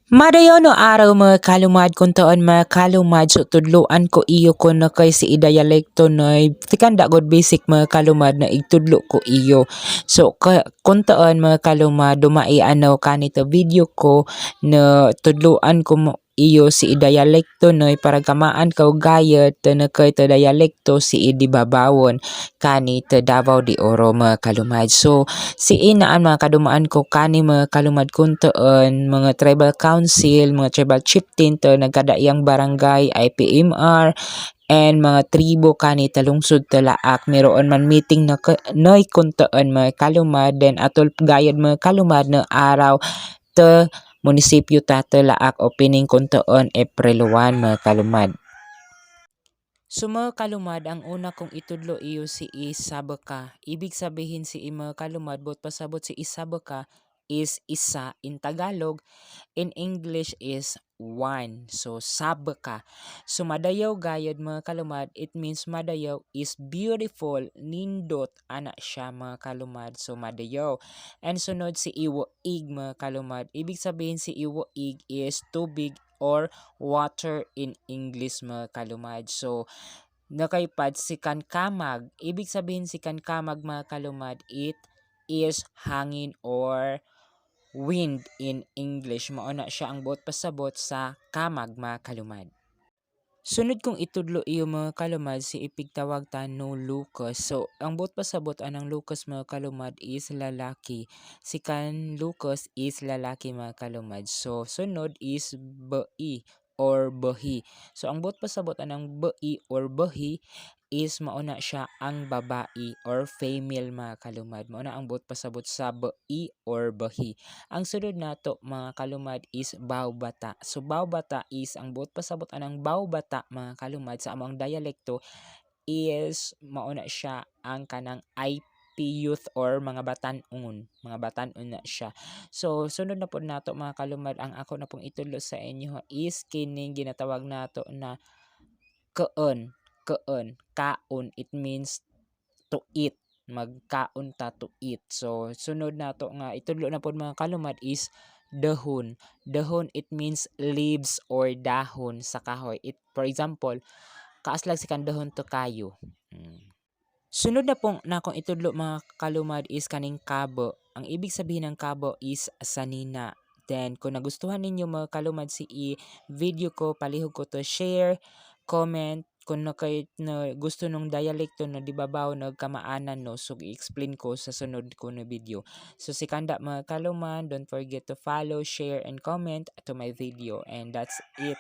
Madayo no araw mga kalumad kung taon mga kalumad so tudloan ko iyo ko na kay si idayalekto na tikanda god basic mga kalumad na igtudlo ko iyo. So kung taon mga kalumad dumai ano kanito video ko na tudloan ko iyo si idayalekto na para kamaan ka og gayet na kay ta dialekto si idibabawon kani ta Davao de Oro mga kalumad. So si inaan mga kadumaan ko kani mga kalumad kuntoon mga tribal council, mga tribal chieftain to nagkadaiyang barangay, IPMR, and mga tribo kani talungsod talaak meron man meeting na noy kuntoon mga kalumad then atol gayad mga kalumad na araw to munisipyo ta talaak opening kuntoon April 1 mga kalumad. So mga kalumad, ang una kong itudlo iyo si Isabaka. Ibig sabihin si mga kalumad, bot pasabot si Isabaka is isa in Tagalog, in English is one. So sabaka. So madayaw gayad mga kalumad, it means madayaw is beautiful, nindot, ana siya mga kalumad. So madayaw. And sunod si iwoig mga kalumad. Ibig sabihin si iwoig is tubig or water in English mga kalumad. So nakaypad si kankamag. Ibig sabihin si kankamag mga kalumad, it is hangin or wind in English. Mauna siya ang buot pasabot sa kamag mga kalumad. Sunod kong itudlo iyo mga kalumad si ipigtawag ta no Lucas. So ang buot pasabot anang Lucas mga kalumad is lalaki. Si kan Lucas is lalaki mga kalumad. So sunod is bai or bahi. So ang buot pasabot anang bai or bahi is mauna siya ang babae or female mga kalumad. Mauna ang buot pasabot sa bai or bahi. Ang sunod nato mga kalumad is bawbata. So bawbata is ang buot pasabot anang bawbata mga kalumad sa among dialekto is mauna siya ang kanang IP youth or mga batan-on. Mga batan-on na siya. So sunod na po nato mga kalumad ang ako na pong itudlo sa inyo is kining ginatawag nato na kaon. Kaon. It means to eat. Magkaon ta to eat. So sunod nato nga itudlo na po mga kalumad is dahon. Dahon it means leaves or dahon sa kahoy. It for example, kaaslag si kan dahon to kayo. Sunod na pong na akong itudlo mga kalumad is kaning kabo. Ang ibig sabihin ng kabo is sanina. Then kung nagustuhan ninyo mga kalumad si video ko, palihog ko to share, comment, kung na gusto nung dialekto no di babaw nagkamaanan no so i-explain ko sa sunod ko na video. So si kanda mga kaluman, don't forget to follow, share, and comment to my video. And that's it.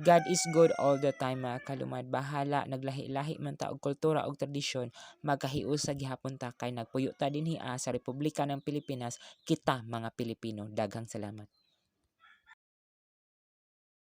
God is good all the time mga kalumad. Bahala naglahi-lahi man ta og kultura og tradisyon, magkahiusa gihapon ta kay nagpuyo ta dinhi sa Republika ng Pilipinas, kita mga Pilipino. Daghang salamat.